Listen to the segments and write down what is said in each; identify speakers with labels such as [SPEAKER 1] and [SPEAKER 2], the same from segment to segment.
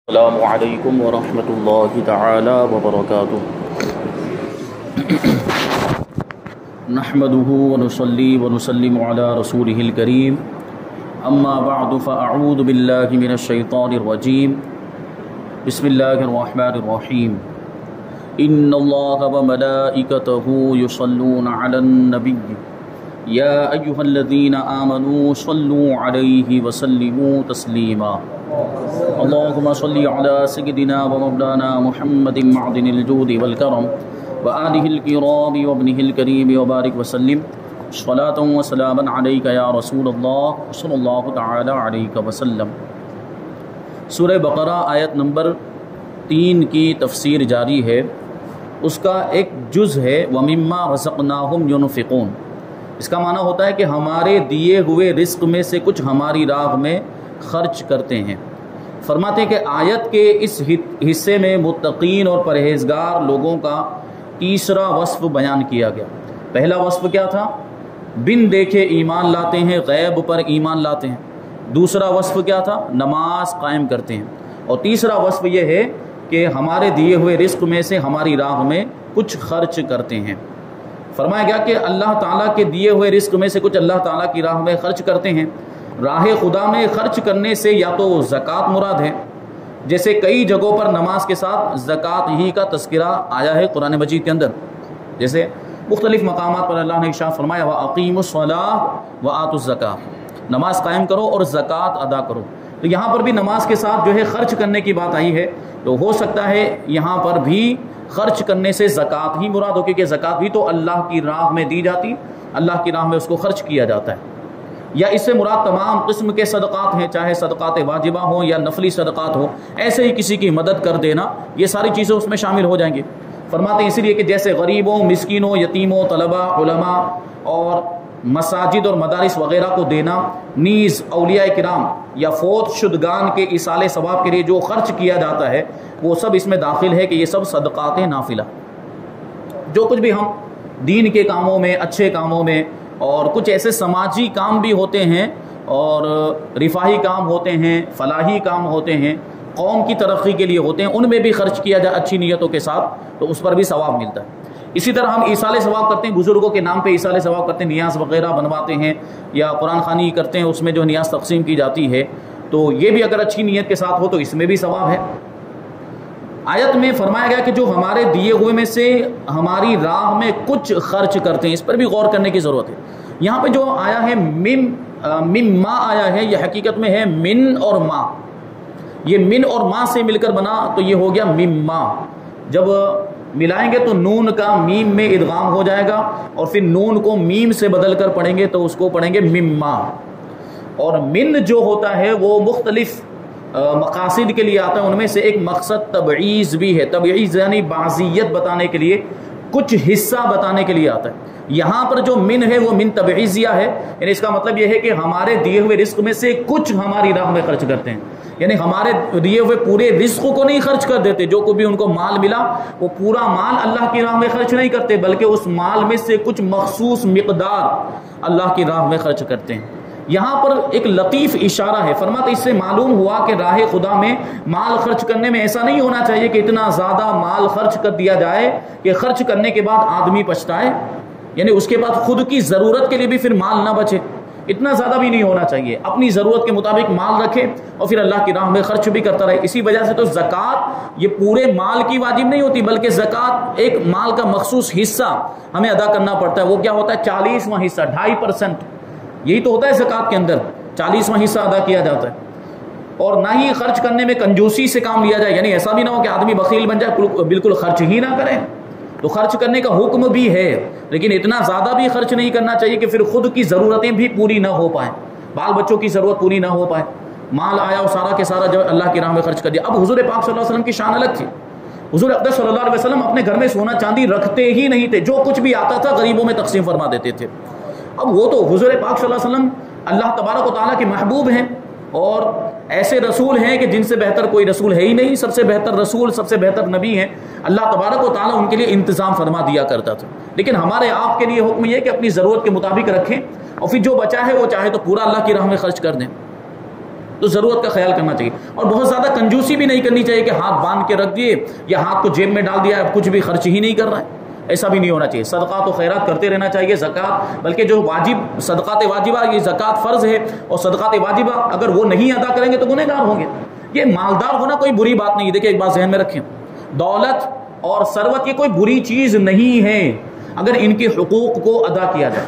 [SPEAKER 1] السلام علیکم ورحمۃ اللہ تعالی وبرکاتہ۔ نحمده ونصلي ونسلم على رسوله الكريم، اما بعد فاعوذ باللہ من الشیطان الرجیم، بسم اللہ الرحمن الرحیم۔ ان اللہ وملائکته یصلون علی النبی یا ایہا الذین آمنوا صلوا علیہ وسلموا تسلیما۔ اللهم صل على سيدنا ومولانا محمد معدن الجود والكرم وآله الكرام وابنه الكريم وبارك وسلم صلاة وسلاما عليك يا رسول الله صلى الله تعالى عليك وسلم۔ سورہ بقرہ آیت نمبر 3 کی تفسیر جاری ہے۔ اس کا ایک جز ہے وَمِمَّا رَزَقْنَاهُمْ يُنْفِقُونَ۔ اس کا معنی ہوتا ہے کہ ہمارے دیے ہوئے رزق میں سے کچھ ہماری راہ میں خرچ کرتے ہیں۔ فرماتے ہیں کہ آیت کے اس حصے میں متقین اور پرہیزگار لوگوں کا تیسرا وصف بیان کیا گیا۔ پہلا وصف کیا تھا؟ بن دیکھے ایمان لاتے ہیں، غیب پر ایمان لاتے ہیں۔ دوسرا وصف کیا تھا؟ نماز قائم کرتے ہیں۔ اور تیسرا وصف یہ ہے کہ ہمارے دیے ہوئے رزق میں سے ہماری راہ میں کچھ خرچ کرتے ہیں۔ فرمایا گیا کہ اللہ تعالیٰ کے دیے ہوئے رزق میں سے کچھ اللہ تعالیٰ کی راہ میں خرچ کرتے ہیں۔ راہ خدا میں خرچ کرنے سے یا تو زکوٰۃ مراد ہے، جیسے کئی جگہوں پر نماز کے ساتھ زکوٰۃ ہی کا تذکرہ آیا ہے قرآن مجید کے اندر، جیسے مختلف مقامات پر اللہ نے ارشاد فرمایا وَأَقِیمُوا الصَّلَاةَ وَآتُوا الزَّکَاةَ، نماز قائم کرو اور زکوٰۃ ادا کرو۔ تو یہاں پر بھی نماز کے ساتھ جو ہے خرچ کرنے کی بات آئی ہے، تو ہو سکتا ہے یہاں پر بھی خرچ کرنے سے زکوٰۃ ہی مراد ہو، کیونکہ زکوٰۃ بھی تو اللہ کی راہ میں دی جاتی، اللہ کی راہ میں اس کو خرچ کیا جاتا ہے۔ یا اس سے مراد تمام قسم کے صدقات ہیں، چاہے صدقات واجبہ ہوں یا نفلی صدقات ہوں، ایسے ہی کسی کی مدد کر دینا، یہ ساری چیزیں اس میں شامل ہو جائیں گے۔ فرماتے ہیں اسی لیے کہ جیسے غریبوں، مسکینوں، یتیموں، طلباء، علماء اور مساجد اور مدارس وغیرہ کو دینا، نیز اولیاء کرام یا فوت شدگان کے ایصال ثواب کے لیے جو خرچ کیا جاتا ہے وہ سب اس میں داخل ہے کہ یہ سب صدقات نافلہ، جو کچھ بھی ہم دین کے کاموں میں، اچھے کاموں میں، اور کچھ ایسے سماجی کام بھی ہوتے ہیں اور رفاہی کام ہوتے ہیں، فلاحی کام ہوتے ہیں، قوم کی ترقی کے لیے ہوتے ہیں، ان میں بھی خرچ کیا جائے اچھی نیتوں کے ساتھ تو اس پر بھی ثواب ملتا ہے۔ اسی طرح ہم ایصال ثواب کرتے ہیں، بزرگوں کے نام پہ ایصال ثواب کرتے ہیں، نیاز وغیرہ بنواتے ہیں یا قرآن خوانی کرتے ہیں، اس میں جو نیاز تقسیم کی جاتی ہے، تو یہ بھی اگر اچھی نیت کے ساتھ ہو تو اس میں بھی ثواب ہے۔ آیت میں فرمایا گیا کہ جو ہمارے دیے ہوئے میں سے ہماری راہ میں کچھ خرچ کرتے ہیں، اس پر بھی غور کرنے کی ضرورت ہے۔ یہاں پہ جو آیا ہے مما آیا ہے، یہ حقیقت میں ہے من اور ما، یہ من اور ما سے مل کر بنا تو یہ ہو گیا مما۔ جب ملائیں گے تو نون کا میم میں ادغام ہو جائے گا، اور پھر نون کو میم سے بدل کر پڑھیں گے تو اس کو پڑھیں گے مما۔ اور من جو ہوتا ہے وہ مختلف مقاصد کے لیے آتا ہے، ان میں سے ایک مقصد تبعیض بھی ہے، تبعیض یعنی بعضیت بتانے کے لیے، کچھ حصہ بتانے کے لیے آتا ہے۔ یہاں پر جو من ہے وہ من تبعیضیہ ہے، یعنی اس کا مطلب یہ ہے کہ ہمارے دیے ہوئے رزق میں سے کچھ ہماری راہ میں خرچ کرتے ہیں، یعنی ہمارے دیے ہوئے پورے رزق کو نہیں خرچ کر دیتے، جو کوئی بھی ان کو مال ملا وہ پورا مال اللہ کی راہ میں خرچ نہیں کرتے، بلکہ اس مال میں سے کچھ مخصوص مقدار اللہ کی راہ میں خرچ کرتے ہیں۔ یہاں پر ایک لطیف اشارہ ہے، فرماتے اس سے معلوم ہوا کہ راہ خدا میں مال خرچ کرنے میں ایسا نہیں ہونا چاہیے کہ اتنا زیادہ مال خرچ کر دیا جائے کہ خرچ کرنے کے بعد آدمی پچھتائے، یعنی اس کے بعد خود کی ضرورت کے لیے بھی پھر مال نہ بچے، اتنا زیادہ بھی نہیں ہونا چاہیے، اپنی ضرورت کے مطابق مال رکھے اور پھر اللہ کی راہ میں خرچ بھی کرتا رہے۔ اسی وجہ سے تو زکوٰۃ یہ پورے مال کی واجب نہیں ہوتی، بلکہ زکوٰۃ ایک مال کا مخصوص حصہ ہمیں ادا کرنا پڑتا ہے۔ وہ کیا ہوتا ہے؟ 40واں حصہ، 2.5%، یہی تو ہوتا ہے زکوٰۃ کے اندر، 40واں حصہ ادا کیا جاتا ہے۔ اور نہ ہی خرچ کرنے میں کنجوسی سے کام لیا جائے، یعنی ایسا بھی نہ ہو کہ آدمی بخیل بن جائے، بالکل خرچ ہی نہ کرے۔ تو خرچ کرنے کا حکم بھی ہے، لیکن اتنا زیادہ بھی خرچ نہیں کرنا چاہیے کہ پھر خود کی ضرورتیں بھی پوری نہ ہو پائیں، بال بچوں کی ضرورت پوری نہ ہو پائے، مال آیا اور سارا کے سارا جو اللہ کی راہ میں خرچ کر دیا۔ اب حضور پاک صلی اللہ علیہ وسلم کی شان الگ تھی، حضور اقدس صلی اللہ علیہ وسلم اپنے گھر میں سونا چاندی رکھتے ہی نہیں تھے، جو کچھ بھی آتا تھا غریبوں میں تقسیم فرما دیتے تھے۔ اب وہ تو حضور پاک صلی اللہ علیہ وسلم اللہ تبارک و تعالیٰ کے محبوب ہیں، اور ایسے رسول ہیں کہ جن سے بہتر کوئی رسول ہے ہی نہیں، سب سے بہتر رسول، سب سے بہتر نبی ہیں، اللہ تبارک و تعالیٰ ان کے لیے انتظام فرما دیا کرتا تھا۔ لیکن ہمارے آپ کے لیے حکم یہ ہے کہ اپنی ضرورت کے مطابق رکھیں، اور پھر جو بچا ہے وہ چاہے تو پورا اللہ کی راہ میں خرچ کر دیں۔ تو ضرورت کا خیال کرنا چاہیے، اور بہت زیادہ کنجوسی بھی نہیں کرنی چاہیے کہ ہاتھ باندھ کے رکھ دیے یا ہاتھ کو جیب میں ڈال دیا، اب کچھ بھی خرچ ہی نہیں کر رہا ہے، ایسا بھی نہیں ہونا چاہیے۔ صدقات و خیرات کرتے رہنا چاہیے، زکوٰۃ، بلکہ جو واجب صدقات واجبہ، یہ زکوٰۃ فرض ہے، اور صدقات واجبہ اگر وہ نہیں ادا کریں گے تو گنہگار ہوں گے۔ یہ مالدار ہونا کوئی بری بات نہیں، دیکھیں ایک بات ذہن میں رکھیں، دولت اور ثروت یہ کوئی بری چیز نہیں ہے اگر ان کے حقوق کو ادا کیا جائے،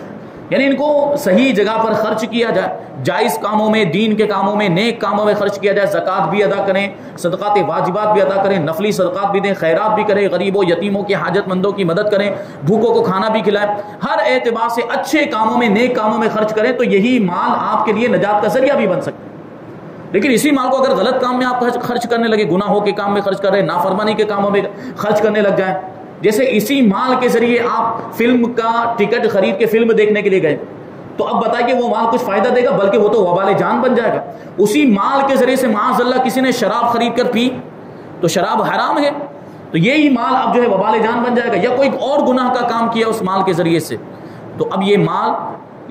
[SPEAKER 1] یعنی ان کو صحیح جگہ پر خرچ کیا جائے، جائز کاموں میں، دین کے کاموں میں، نیک کاموں میں خرچ کیا جائے، زکوٰۃ بھی ادا کریں، صدقات واجبات بھی ادا کریں، نفلی صدقات بھی دیں، خیرات بھی کریں، غریبوں یتیموں کی حاجت مندوں کی مدد کریں، بھوکوں کو کھانا بھی کھلائیں، ہر اعتبار سے اچھے کاموں میں، نیک کاموں میں خرچ کریں، تو یہی مال آپ کے لیے نجات کا ذریعہ بھی بن سکتا ہے۔ لیکن اسی مال کو اگر غلط کام میں آپ خرچ کرنے لگے، گناہوں کے کام میں خرچ کر رہے ہیں، نافرمانی کے کاموں میں خرچ کرنے لگ جائیں، جیسے اسی مال کے ذریعے آپ فلم کا ٹکٹ خرید کے فلم دیکھنے کے لیے گئے، تو اب بتائیے وہ مال کچھ فائدہ دے گا؟ بلکہ وہ تو وبال جان بن جائے گا۔ اسی مال کے ذریعے سے معاذ اللہ کسی نے شراب خرید کر پی تو شراب حرام ہے، تو یہی مال اب جو ہے وبال جان بن جائے گا، یا کوئی اور گناہ کا کام کیا اس مال کے ذریعے سے، تو اب یہ مال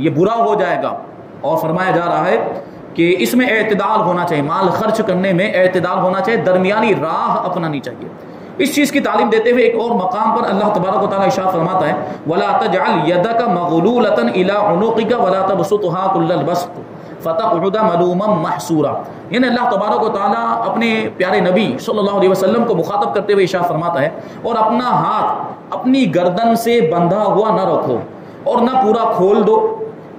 [SPEAKER 1] یہ برا ہو جائے گا۔ اور فرمایا جا رہا ہے کہ اس میں اعتدال ہونا چاہیے، مال خرچ کرنے میں اعتدال ہونا چاہیے، درمیانی راہ اپنانی چاہیے۔ اس چیز کی تعلیم دیتے ہوئے ایک اور مقام پر اللہ تبارک و تعالیٰ ارشاد فرماتا ہے وَلَا تَجْعَلْ يَدَكَ مَغْلُولَةً إِلَىٰ عُنُقِكَ وَلَا تَبْسُطْهَا كُلَّ الْبَسْطِ فَتَقْعُدَ مَلُومًا مَحْسُورًا، یعنی اللہ تبارک و تعالیٰ اپنے پیارے نبی صلی اللہ علیہ وسلم کو مخاطب کرتے ہوئے ارشاد فرماتا ہے، اور اپنا ہاتھ اپنی گردن سے بندھا ہوا نہ رکھو اور نہ پورا کھول دو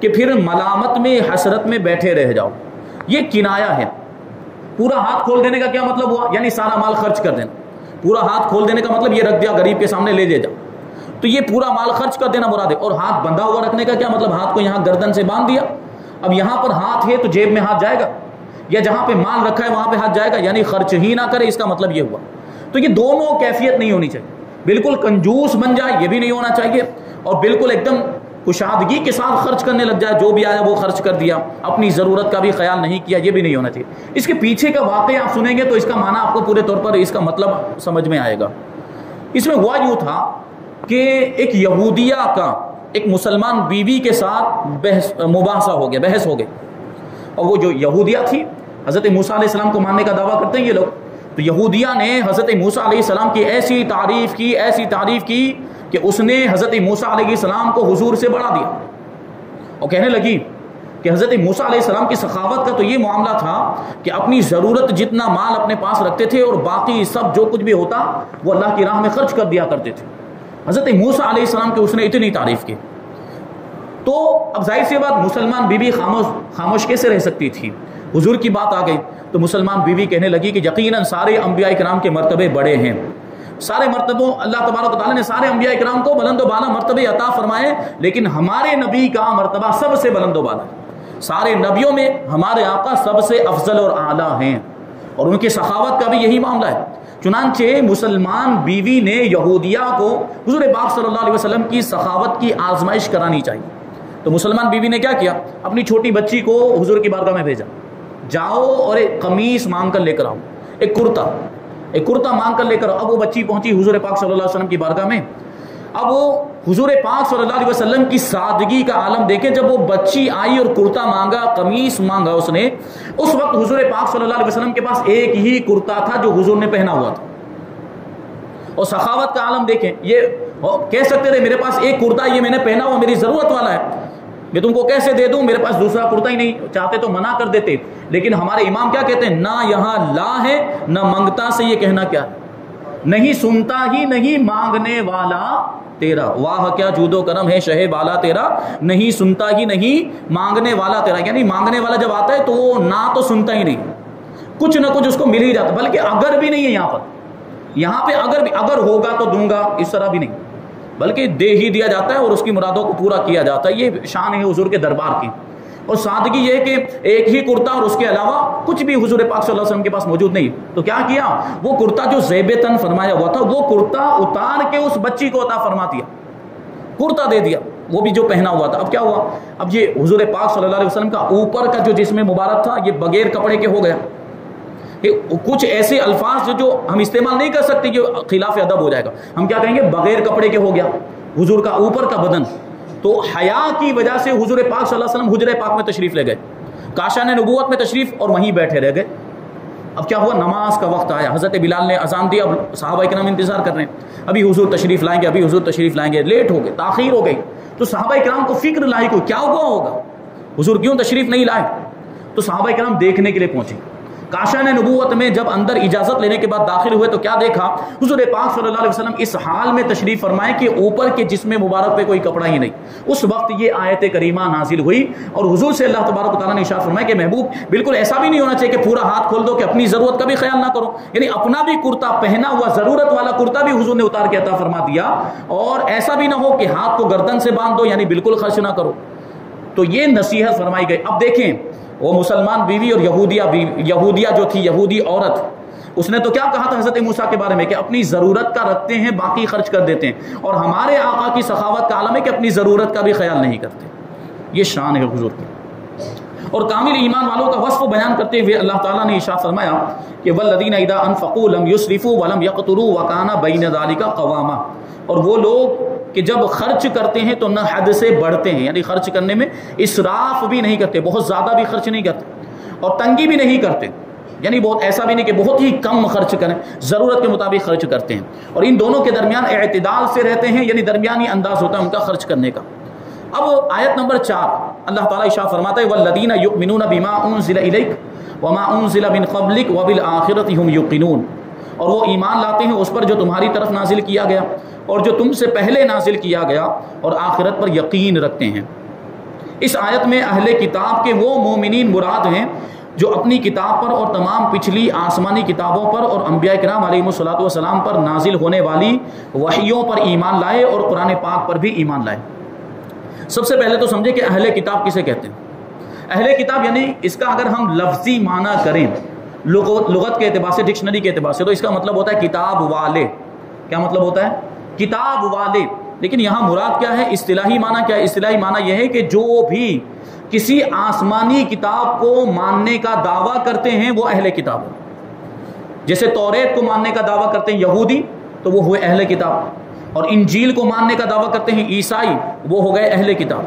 [SPEAKER 1] کہ پھر ملامت میں حسرت میں بیٹھے رہ جاؤ۔ یہ کنایا ہے، پورا ہاتھ کھول دینے کا کیا مطلب ہوا؟ یعنی سارا مال خرچ کر دینا۔ پورا ہاتھ کھول دینے کا مطلب یہ رکھ دیا غریب کے سامنے لے جا، تو یہ پورا مال خرچ کر دینا مراد ہے۔ اور ہاتھ بندھا ہوا رکھنے کا کیا مطلب؟ ہاتھ کو یہاں گردن سے باندھ دیا، اب یہاں پر ہاتھ ہے تو جیب میں ہاتھ جائے گا، یا جہاں پہ مال رکھا ہے وہاں پہ ہاتھ جائے گا، یعنی خرچ ہی نہ کرے، اس کا مطلب یہ ہوا۔ تو یہ دونوں کیفیت نہیں ہونی چاہیے، بالکل کنجوس بن جائے یہ بھی نہیں ہونا چاہیے، اور بالکل ایک دم کشادگی کے ساتھ خرچ کرنے لگ جائے، جو بھی آیا وہ خرچ کر دیا، اپنی ضرورت کا بھی خیال نہیں کیا، یہ بھی نہیں ہونا چاہیے۔ اس کے پیچھے کا واقعہ آپ سنیں گے تو اس کا معنی آپ کو پورے طور پر اس کا مطلب سمجھ میں آئے گا۔ اس میں ہوا یوں تھا کہ ایک یہودیہ کا ایک مسلمان بیوی کے ساتھ مباحثہ ہو گیا، بحث ہو گئی، اور وہ جو یہودیہ تھی حضرت موسیٰ علیہ السلام کو ماننے کا دعویٰ کرتے ہیں یہ لوگ، تو یہودیہ نے حضرت موسیٰ علیہ السلام کی ایسی تعریف کی کہ اس نے حضرت موسیٰ علیہ السلام کو حضور سے بڑھا دیا، اور کہنے لگی کہ حضرت موسیٰ علیہ السلام کی سخاوت کا تو یہ معاملہ تھا کہ اپنی ضرورت جتنا مال اپنے پاس رکھتے تھے اور باقی سب جو کچھ بھی ہوتا وہ اللہ کی راہ میں خرچ کر دیا کرتے تھے۔ حضرت موسیٰ علیہ السلام کی اس نے اتنی تعریف کی، تو اب ظاہر سی بات مسلمان بیوی خاموش کیسے رہ سکتی تھی؟ حضور کی بات آ گئی تو مسلمان بیوی کہنے لگی کہ یقیناً سارے انبیاء کرام کے مرتبے بڑے ہیں، سارے مرتبوں اللہ تبارک و تعالیٰ نے سارے انبیاء کرام کو بلند و بالا مرتبے عطا فرمائے، لیکن ہمارے نبی کا مرتبہ سب سے بلند و بالا، سارے نبیوں میں ہمارے آقا سب سے افضل اور اعلیٰ ہیں، اور ان کی سخاوت کا بھی یہی معاملہ ہے۔ چنانچہ مسلمان بیوی نے یہودیہ کو حضور پاک صلی اللہ علیہ وسلم کی سخاوت کی آزمائش کرانی چاہیے، تو مسلمان بیوی نے کیا کیا؟ اپنی چھوٹی بچی کو حضور کی بارگاہ میں بھیجا، جاؤ اور ایک قمیص مانگ کر لے کر آؤ، ایک کرتا مانگ کر لے کر آؤ۔ اب وہ بچی پہنچی حضور پاک صلی اللہ علیہ وسلم کی بارگاہ میں، اب وہ حضور پاک صلی اللہ علیہ وسلم کی سادگی کا عالم دیکھے، جب وہ بچی آئی اور کرتا مانگا، قمیص مانگا اس نے، اس وقت حضور پاک صلی اللہ علیہ وسلم کے پاس ایک ہی کرتا تھا جو حضور نے پہنا ہوا تھا، اور سخاوت کا عالم دیکھیں، یہ کہہ سکتے تھے میرے پاس ایک کرتا یہ میں نے پہنا ہوا میری ضرورت والا ہے، میں تم کو کیسے دے دوں، میرے پاس دوسرا کرتا ہی نہیں، چاہتے تو منع کر دیتے، لیکن ہمارے امام کیا کہتے ہیں؟ نہ یہاں لا ہے نہ منگتا سے یہ کہنا کیا ہے، نہیں سنتا ہی نہیں مانگنے والا تیرا، واہ کیا جود و کرم ہے شہ بالا تیرا، نہیں سنتا ہی نہیں مانگنے والا تیرا، یعنی مانگنے والا جب آتا ہے تو وہ نہ تو سنتا ہی نہیں، کچھ نہ کچھ اس کو مل ہی جاتا، بلکہ اگر بھی نہیں ہے یہاں پہ اگر ہوگا تو دوں گا، اس طرح بھی نہیں، بلکہ دے ہی دیا جاتا ہے اور اس کی مرادوں کو پورا کیا جاتا ہے۔ یہ شان ہے حضور کے دربار کی، اور سادگی یہ کہ ایک ہی کرتا اور اس کے علاوہ کچھ بھی حضور پاک صلی اللہ علیہ وسلم کے پاس موجود نہیں، تو کیا کیا؟ وہ کرتا جو زیب تن فرمایا ہوا تھا وہ کرتا اتار کے اس بچی کو عطا فرما دیا، کرتا دے دیا، وہ بھی جو پہنا ہوا تھا۔ اب کیا ہوا؟ اب یہ حضور پاک صلی اللہ علیہ وسلم کا اوپر کا جو جسم مبارک تھا یہ بغیر کپڑے کے ہو گیا، کچھ ایسے الفاظ جو ہم استعمال نہیں کر سکتے کہ خلاف ادب ہو جائے گا، ہم کیا کہیں گے؟ بغیر کپڑے کے ہو گیا حضور کا اوپر کا بدن، تو حیا کی وجہ سے حضور پاک صلی اللہ علیہ وسلم حجرہ پاک میں تشریف لے گئے، کاشان نبوت میں تشریف اور وہیں بیٹھے رہ گئے. اب کیا ہوا؟ نماز کا وقت آیا، حضرت بلال نے اذان دی، اب صحابہ کرام انتظار کر رہے ہیں ابھی حضور تشریف لائیں گے، ابھی حضور تشریف لائیں گے. لیٹ ہو گئے، تاخیر ہو گئی. تو صحابہ کرام کو فکر لاحق ہوئی، کیا ہوا ہوگا، حضور کیوں تشریف نہیں لائے؟ تو صحابہ کرام دیکھنے کے لیے پہنچے. کاشان نبوت میں جب اندر اجازت لینے کے بعد داخل ہوئے تو کیا دیکھا؟ حضور پاک صلی اللہ علیہ وسلم اس حال میں تشریف فرمائے کہ اوپر کے جسم مبارک پہ کوئی کپڑا ہی نہیں. اس وقت یہ آیت کریمہ نازل ہوئی اور حضور سے اللہ تبارک و تعالیٰ نے ارشاد فرمایا کہ محبوب بالکل ایسا بھی نہیں ہونا چاہیے کہ پورا ہاتھ کھول دو، کہ اپنی ضرورت کا بھی خیال نہ کرو. یعنی اپنا بھی کرتا پہنا ہوا ضرورت والا کرتا بھی حضور نے اتار کے عطا فرما دیا، اور ایسا بھی نہ ہو کہ ہاتھ کو گردن سے باندھ دو، یعنی بالکل خرچ نہ کرو. تو یہ نصیحت فرمائی گئی. اب دیکھیں وہ مسلمان بیوی اور یہودیہ جو تھی، یہودی عورت، اس نے تو کیا کہا تھا حضرت موسیٰ کے بارے میں کہ اپنی ضرورت کا رکھتے ہیں باقی خرچ کر دیتے ہیں، اور ہمارے آقا کی سخاوت کا عالم ہے کہ اپنی ضرورت کا بھی خیال نہیں کرتے. یہ شان ہے حضور کی. اور کامل ایمان والوں کا وصف بیان کرتے ہوئے اللہ تعالیٰ نے ارشاد فرمایا کہ والذین اذا انفقوا لم یسرفوا ولم یقتروا وکان بین ذلک قواما. اور وہ لوگ کہ جب خرچ کرتے ہیں تو نہ حد سے بڑھتے ہیں، یعنی خرچ کرنے میں اسراف بھی نہیں کرتے، بہت زیادہ بھی خرچ نہیں کرتے، اور تنگی بھی نہیں کرتے، یعنی بہت ایسا بھی نہیں کہ بہت ہی کم خرچ کریں، ضرورت کے مطابق خرچ کرتے ہیں. اور ان دونوں کے درمیان اعتدال سے رہتے ہیں، یعنی درمیانی انداز ہوتا ہے ان کا خرچ کرنے کا. اب آیت نمبر 4 اللہ تعالیٰ ارشاد فرماتا ہے والذین یؤمنون بما انزل الیک وما انزل من قبلک وبالآخرۃ هم یوقنون. اور وہ ایمان لاتے ہیں اس پر جو تمہاری طرف نازل کیا گیا اور جو تم سے پہلے نازل کیا گیا، اور آخرت پر یقین رکھتے ہیں. اس آیت میں اہل کتاب کے وہ مومنین مراد ہیں جو اپنی کتاب پر اور تمام پچھلی آسمانی کتابوں پر اور انبیاء کرام علیہ الصلوۃ والسلام پر نازل ہونے والی وحیوں پر ایمان لائے اور قرآن پاک پر بھی ایمان لائے. سب سے پہلے تو سمجھے کہ اہل کتاب کسے کہتے ہیں. اہل کتاب یعنی اس کا اگر ہم لفظی معنی کریں لغت کے اعتبار سے، ڈکشنری کے اعتبار سے، تو اس کا مطلب ہوتا ہے کتاب والے. کیا مطلب ہوتا ہے؟ کتاب والے. لیکن یہاں مراد کیا ہے؟ اصطلاحی معنی کیا ہے؟ اصطلاحی معنی یہ ہے کہ جو بھی کسی آسمانی کتاب کو ماننے کا دعویٰ کرتے ہیں وہ اہل کتاب ہیں. جیسے توریت کو ماننے کا دعویٰ کرتے ہیں یہودی تو وہ ہوئے اہل کتاب، اور انجیل کو ماننے کا دعویٰ کرتے ہیں عیسائی، وہ ہو گئے اہل کتاب.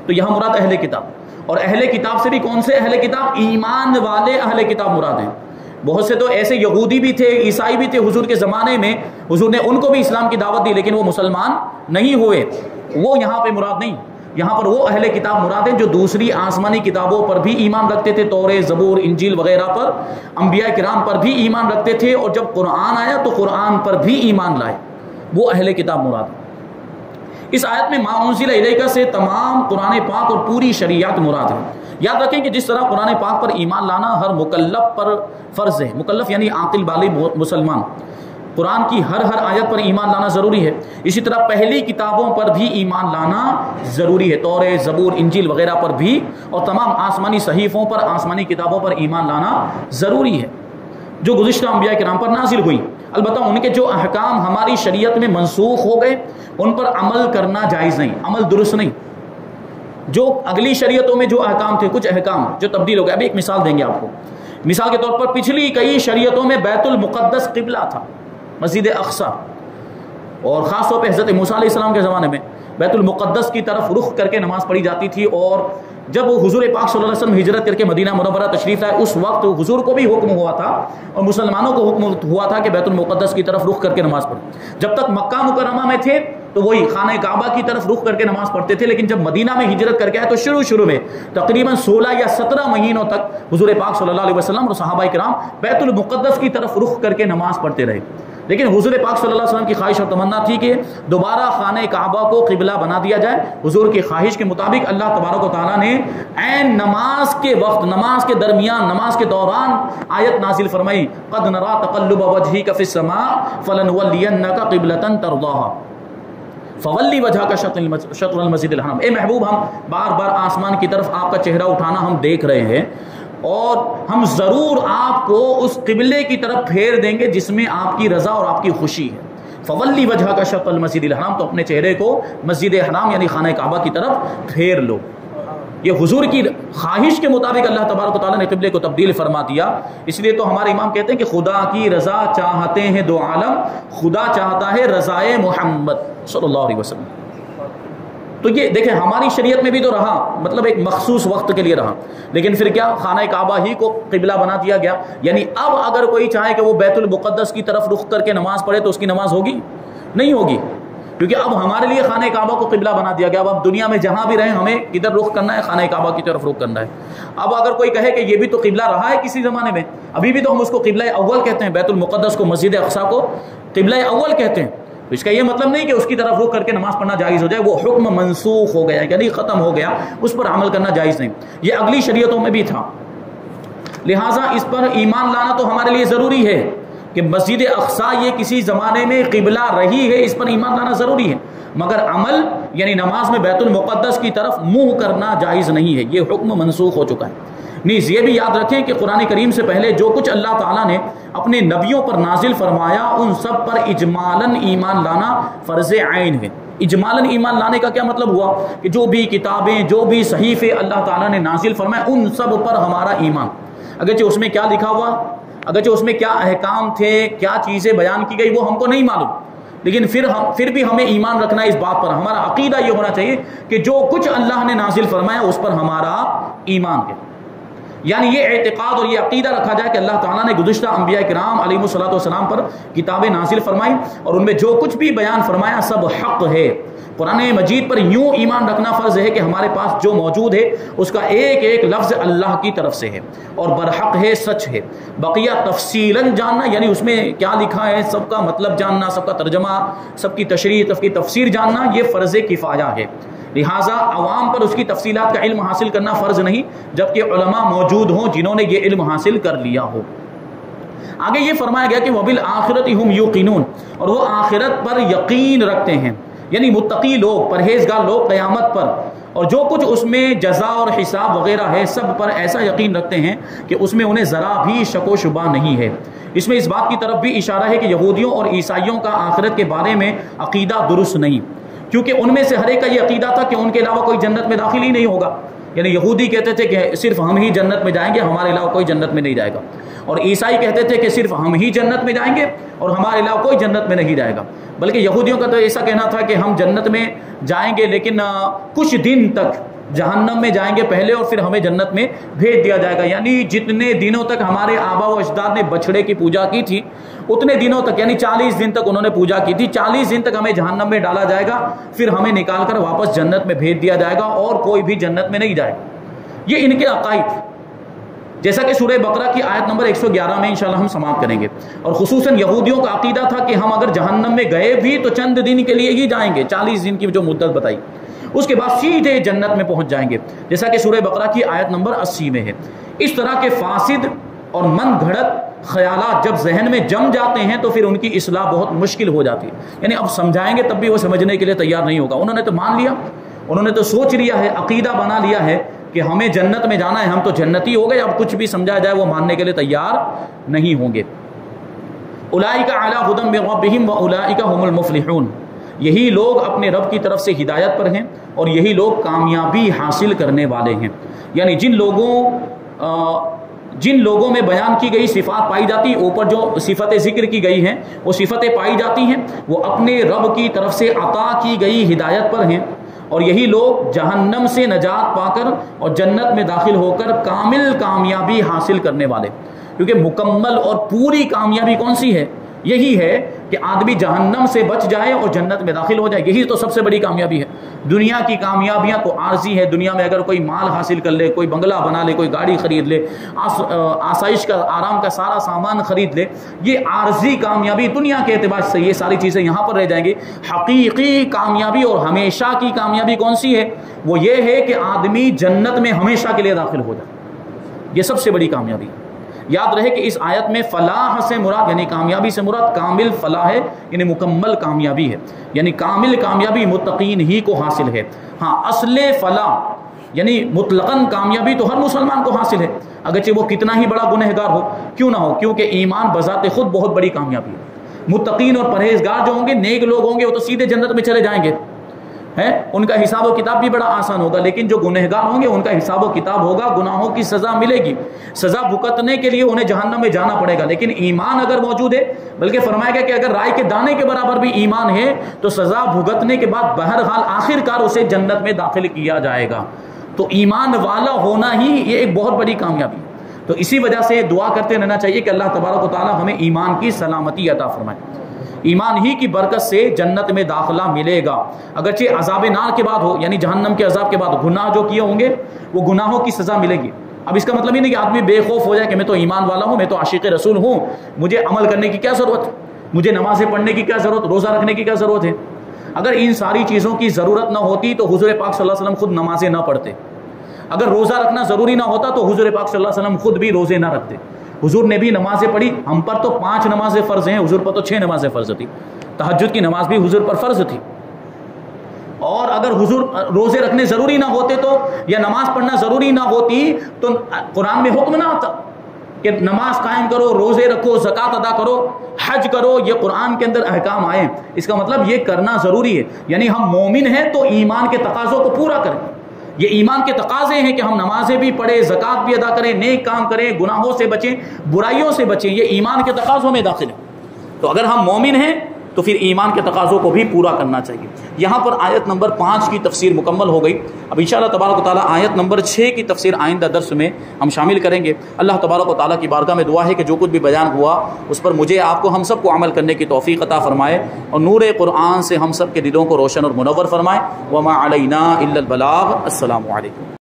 [SPEAKER 1] تو یہاں مراد اہل کتاب. اور اہل کتاب سے بھی کون سے اہل کتاب؟ ایمان والے اہل کتاب مراد ہیں. بہت سے تو ایسے یہودی بھی تھے، عیسائی بھی تھے حضور کے زمانے میں، حضور نے ان کو بھی اسلام کی دعوت دی لیکن وہ مسلمان نہیں ہوئے. وہ یہاں پہ مراد نہیں. یہاں پر وہ اہل کتاب مراد ہیں جو دوسری آسمانی کتابوں پر بھی ایمان رکھتے تھے، توریت، زبور، انجیل وغیرہ پر، انبیاء کرام پر بھی ایمان رکھتے تھے، اور جب قرآن آیا تو قرآن پر بھی ایمان لائے. وہ اہل کتاب مراد. اس آیت میں ما انزل الیک سے تمام قرآن پاک اور پوری شریعت مراد ہے. یاد رکھیں کہ جس طرح قرآن پاک پر ایمان لانا ہر مکلف پر فرض ہے، مکلف یعنی عاقل بالغ مسلمان، قرآن کی ہر آیت پر ایمان لانا ضروری ہے، اسی طرح پہلی کتابوں پر بھی ایمان لانا ضروری ہے، توریت، زبور، انجیل وغیرہ پر بھی، اور تمام آسمانی صحیفوں پر، آسمانی کتابوں پر ایمان لانا ضروری ہے جو گزشتہ انبیاء کرام پر نازل ہوئی. البتہ ان کے جو احکام ہماری شریعت میں منسوخ ہو گئے ان پر عمل کرنا جائز نہیں، عمل درست نہیں. جو اگلی شریعتوں میں جو احکام تھے، کچھ احکام جو تبدیل ہو گئے. ابھی ایک مثال دیں گے آپ کو. مثال کے طور پر پچھلی کئی شریعتوں میں بیت المقدس قبلہ تھا، مسجد اقصی، اور خاص طور پہ حضرت موسیٰ علیہ السلام کے زمانے میں بیت المقدس کی طرف رخ کر کے نماز پڑھی جاتی تھی. اور جب حضور پاک صلی اللہ علیہ وسلم ہجرت کر کے مدینہ منورہ تشریف لائے اس وقت حضور کو بھی حکم ہوا تھا اور مسلمانوں کو حکم ہوا تھا کہ بیت المقدس کی طرف رخ کر کے نماز پڑھیں. جب تک مکہ مکرمہ میں تھے تو وہی خانہ کعبہ کی طرف رخ کر کے نماز پڑھتے تھے، لیکن جب مدینہ میں ہجرت کر کے آئے تو شروع میں تقریباً 16 یا 17 مہینوں تک حضور پاک صلی اللہ علیہ وسلم اور صحابہ کرام بیت المقدس کی طرف رخ کر کے نماز پڑھتے رہے. لیکن حضور پاک صلی اللہ علیہ وسلم کی خواہش اور تمنا تھی کہ دوبارہ خانہ کعبہ کو قبلہ بنا دیا جائے. حضور کی خواہش کے مطابق اللہ تبارک و تعالیٰ نے عین نماز کے وقت، نماز کے درمیان، نماز کے دوران آیت نازل فرمائی قد نرى تقلب وجهك في السماء فلنولينك قبلة ترضاها فولی وجهك شطر المسجد الحرام. اے محبوب، ہم بار بار آسمان کی طرف آپ کا چہرہ اٹھانا ہم دیکھ رہے ہیں اور ہم ضرور آپ کو اس قبلے کی طرف پھیر دیں گے جس میں آپ کی رضا اور آپ کی خوشی ہے. فولی وجهك شطر المسجد الحرام، تو اپنے چہرے کو مسجد حرام یعنی خانہ کعبہ کی طرف پھیر لو. یہ حضور کی خواہش کے مطابق اللہ تبارک و تعالیٰ نے قبلے کو تبدیل فرما دیا. اس لیے تو ہمارے امام کہتے ہیں کہ خدا کی رضا چاہتے ہیں دو عالم، خدا چاہتا ہے رضائے محمد صلی اللہ علیہ وسلم. تو یہ دیکھیں ہماری شریعت میں بھی تو رہا، مطلب ایک مخصوص وقت کے لیے رہا، لیکن پھر کیا خانہ کعبہ ہی کو قبلہ بنا دیا گیا. یعنی اب اگر کوئی چاہے کہ وہ بیت المقدس کی طرف رخ کر کے نماز پڑھے تو اس کی نماز ہوگی؟ نہیں ہوگی، کیونکہ اب ہمارے لیے خانہ کعبہ کو قبلہ بنا دیا گیا. اب دنیا میں جہاں بھی رہیں ہمیں کدھر رخ کرنا ہے؟ خانہ کعبہ کی طرف رخ کرنا ہے. اب اگر کوئی کہے کہ یہ بھی تو قبلہ رہا ہے کسی زمانے میں، ابھی بھی تو ہم اس کو قبلہ اول کہتے ہیں، بیت المقدس کو، مسجد اقصی کو قبلہ اول کہتے ہیں، تو اس کا یہ مطلب نہیں کہ اس کی طرف رخ کر کے نماز پڑھنا جائز ہو جائے. وہ حکم منسوخ ہو گیا، یعنی ختم ہو گیا، اس پر عمل کرنا جائز نہیں. یہ اگلی شریعتوں میں بھی تھا، لہٰذا اس پر ایمان لانا تو ہمارے لیے ضروری ہے کہ مسجد اقصی یہ کسی زمانے میں قبلہ رہی ہے، اس پر ایمان لانا ضروری ہے. مگر عمل یعنی نماز میں بیت المقدس کی طرف منہ کرنا جائز نہیں ہے، یہ حکم منسوخ ہو چکا ہے. نیز یہ بھی یاد رکھیں کہ قرآن کریم سے پہلے جو کچھ اللہ تعالیٰ نے اپنے نبیوں پر نازل فرمایا ان سب پر اجمالاً ایمان لانا فرض عین ہے. اجمالاً ایمان لانے کا کیا مطلب ہوا کہ جو بھی کتابیں، جو بھی صحیفے اللہ تعالیٰ نے نازل فرمائے ان سب پر ہمارا ایمان، اگرچہ اس میں کیا لکھا ہوا، اگرچہ اس میں کیا احکام تھے، کیا چیزیں بیان کی گئی وہ ہم کو نہیں معلوم، لیکن پھر بھی ہمیں ایمان رکھنا ہے اس بات پر. ہمارا عقیدہ یہ ہونا چاہیے کہ جو کچھ اللہ نے نازل فرمایا اس پر ہمارا ایمان ہے. یعنی یہ اعتقاد اور یہ عقیدہ رکھا جائے کہ اللہ تعالیٰ نے گزشتہ انبیاء کرام علیہ الصلوۃ والسلام پر کتابیں نازل فرمائی اور ان میں جو کچھ بھی بیان فرمایا سب حق ہے. قرآن مجید پر یوں ایمان رکھنا فرض ہے کہ ہمارے پاس جو موجود ہے اس کا ایک ایک لفظ اللہ کی طرف سے ہے اور برحق ہے، سچ ہے. بقیہ تفصیلاً جاننا یعنی اس میں کیا لکھا ہے سب کا مطلب جاننا، سب کا ترجمہ، سب کی تشریح، سب کی تفسیر جاننا، یہ فرض کفایہ ہے. لہٰذا عوام پر اس کی تفصیلات کا علم حاصل کرنا فرض نہیں جبکہ علماء موجود ہوں جنہوں نے یہ علم حاصل کر لیا ہو. آگے یہ فرمایا گیا کہ وَبِالْآخِرَةِ هُمْ يُوقِنُونَ، اور وہ آخرت پر یقین رکھتے ہیں، یعنی متقی لوگ، پرہیزگار لوگ قیامت پر اور جو کچھ اس میں جزا اور حساب وغیرہ ہے سب پر ایسا یقین رکھتے ہیں کہ اس میں انہیں ذرا بھی شک و شبہ نہیں ہے. اس میں اس بات کی طرف بھی اشارہ ہے کہ یہودیوں اور عیسائیوں کا آخرت کے بارے میں عقیدہ درست نہیں، کیونکہ ان میں سے ہر ایک کا یہ عقیدہ تھا کہ ان کے علاوہ کوئی جنت میں داخل ہی نہیں ہوگا. یعنی یہودی کہتے تھے کہ صرف ہم ہی جنت میں جائیں گے، ہمارے علاوہ کوئی جنت میں نہیں جائے گا، اور عیسائی کہتے تھے کہ صرف ہم ہی جنت میں جائیں گے اور ہمارے علاوہ کوئی جنت میں نہیں جائے گا. بلکہ یہودیوں کا تو ایسا کہنا تھا کہ ہم جنت میں جائیں گے لیکن کچھ دن تک جہنم میں جائیں گے پہلے اور پھر ہمیں جنت میں بھیج دیا جائے گا. یعنی جتنے دنوں تک ہمارے آبا و اجداد نے بچھڑے کی پوجا کی تھی اتنے دنوں تک، یعنی 40 دن تک انہوں نے پوجا کی تھی، 40 دن تک ہمیں جہنم میں ڈالا جائے گا، پھر ہمیں نکال کر واپس جنت میں بھیج دیا جائے گا اور کوئی بھی جنت میں نہیں جائے گا. یہ ان کے عقائد تھے، جیسا کہ سورہ بقرہ کی آیت نمبر 111 میں انشاءاللہ ہم سماعت کریں گے. اور خصوصاً یہودیوں کا عقیدہ تھا کہ ہم اگر جہنم میں گئے بھی تو چند دن کے لیے ہی جائیں گے، 40 دن کی جو مدت بتائی، اس کے بعد سیدھے جنت میں پہنچ جائیں گے، جیسا کہ سورہ بقرہ کی آیت نمبر 80 میں ہے. اس طرح کے فاسد اور من گھڑت خیالات جب ذہن میں جم جاتے ہیں تو پھر ان کی اصلاح بہت مشکل ہو جاتی ہے. یعنی اب سمجھائیں گے تب بھی وہ سمجھنے کے لیے تیار نہیں ہوگا. انہوں نے تو مان لیا، انہوں نے تو سوچ لیا ہے، عقیدہ بنا لیا ہے کہ ہمیں جنت میں جانا ہے، ہم تو جنتی ہو گئے، اب کچھ بھی سمجھایا جائے وہ ماننے کے لیے تیار نہیں ہوں گے. اولئک علی ھدی من ربہم واولئک هم المفلحون، یہی لوگ اپنے رب کی طرف سے ہدایت پر ہیں اور یہی لوگ کامیابی حاصل کرنے والے ہیں. یعنی جن لوگوں میں بیان کی گئی صفات پائی جاتی، اوپر جو صفتیں ذکر کی گئی ہیں وہ صفتیں پائی جاتی ہیں، وہ اپنے رب کی طرف سے عطا کی گئی ہدایت پر ہیں اور یہی لوگ جہنم سے نجات پا کر اور جنت میں داخل ہو کر کامل کامیابی حاصل کرنے والے. کیونکہ مکمل اور پوری کامیابی کون سی ہے؟ یہی ہے کہ آدمی جہنم سے بچ جائے اور جنت میں داخل ہو جائے، یہی تو سب سے بڑی کامیابی ہے. دنیا کی کامیابیاں تو عارضی ہے، دنیا میں اگر کوئی مال حاصل کر لے، کوئی بنگلہ بنا لے، کوئی گاڑی خرید لے، آسائش کا، آرام کا سارا سامان خرید لے، یہ عارضی کامیابی دنیا کے اعتبار سے یہ ساری چیزیں یہاں پر رہ جائیں گی. حقیقی کامیابی اور ہمیشہ کی کامیابی کون سی ہے؟ وہ یہ ہے کہ آدمی جنت میں ہمیشہ کے لیے داخل ہو جائے، یہ سب سے بڑی کامیابی ہے. یاد رہے کہ اس آیت میں فلاح سے مراد یعنی کامیابی سے مراد کامل فلاح ہے، یعنی مکمل کامیابی ہے، یعنی کامل کامیابی متقین ہی کو حاصل ہے. ہاں اصل فلاح یعنی مطلقاً کامیابی تو ہر مسلمان کو حاصل ہے، اگرچہ وہ کتنا ہی بڑا گنہگار ہو کیوں نہ ہو، کیونکہ ایمان بذات خود بہت بڑی کامیابی ہے. متقین اور پرہیزگار جو ہوں گے، نیک لوگ ہوں گے، وہ تو سیدھے جنت میں چلے جائیں گے. ہے، ان کا حساب و کتاب بھی بڑا آسان ہوگا، لیکن جو گنہگار ہوں گے ان کا حساب و کتاب ہوگا، گناہوں کی سزا ملے گی، سزا بھگتنے کے لیے انہیں جہنم میں جانا پڑے گا۔ لیکن ایمان اگر موجود ہے، بلکہ فرمایا گیا کہ اگر رائے کے دانے کے برابر بھی ایمان ہے تو سزا بھگتنے کے بعد بہرحال آخر کار اسے جنت میں داخل کیا جائے گا۔ تو ایمان والا ہونا ہی یہ ایک بہت بڑی کامیابی ہے۔ تو اسی وجہ سے دعا کرتے رہنا چاہیے کہ اللہ تبارک و تعالی ہمیں ایمان کی سلامتی عطا فرمائے، ایمان ہی کی برکت سے جنت میں داخلہ ملے گا۔ اگرچہ عذاب نار کے بعد ہو، یعنی جہنم کے عذاب کے بعد گناہ جو کیے ہوں گے وہ گناہوں کی سزا ملے گی۔ اب اس کا مطلب ہی نہیں کہ آدمی بے خوف ہو جائے کہ میں تو ایمان والا ہوں، میں تو عاشق رسول ہوں، مجھے عمل کرنے کی کیا ضرورت ہے، مجھے نمازیں پڑھنے کی کیا ضرورت، روزہ رکھنے کی کیا ضرورت ہے۔ اگر ان ساری چیزوں کی ضرورت نہ ہوتی تو حضور پاک صلی اللہ علیہ وسلم خود نمازیں نہ پڑھتے، اگر روزہ رکھنا ضروری نہ ہوتا تو حضور پاک صلی اللہ علیہ وسلم خود بھی روزے نہ رکھتے۔ حضور نے بھی نمازیں پڑھی، ہم پر تو 5 نمازیں فرض ہیں، حضور پر تو 6 نمازیں فرض تھی، تہجد کی نماز بھی حضور پر فرض تھی۔ اور اگر حضور روزے رکھنے ضروری نہ ہوتے تو، یا نماز پڑھنا ضروری نہ ہوتی تو قرآن میں حکم نہ آتا کہ نماز قائم کرو، روزے رکھو، زکوٰۃ ادا کرو، حج کرو، یہ قرآن کے اندر احکام آئے۔ اس کا مطلب یہ کرنا ضروری ہے، یعنی ہم مومن ہیں تو ایمان کے تقاضوں کو پورا کریں۔ یہ ایمان کے تقاضے ہیں کہ ہم نمازیں بھی پڑھیں، زکوٰۃ بھی ادا کریں، نیک کام کریں، گناہوں سے بچیں، برائیوں سے بچیں، یہ ایمان کے تقاضوں میں داخل ہے۔ تو اگر ہم مومن ہیں تو پھر ایمان کے تقاضوں کو بھی پورا کرنا چاہیے۔ یہاں پر آیت نمبر 5 کی تفسیر مکمل ہو گئی۔ اب انشاءاللہ تبارک و تعالیٰ آیت نمبر 6 کی تفسیر آئندہ درس میں ہم شامل کریں گے۔ اللہ تبارک و تعالیٰ کی بارگاہ میں دعا ہے کہ جو کچھ بھی بیان ہوا اس پر مجھے، آپ کو، ہم سب کو عمل کرنے کی توفیق عطا فرمائے، اور نور قرآن سے ہم سب کے دلوں کو روشن اور منور فرمائے۔ وما علینا الا البلاغ۔ السلام علیکم۔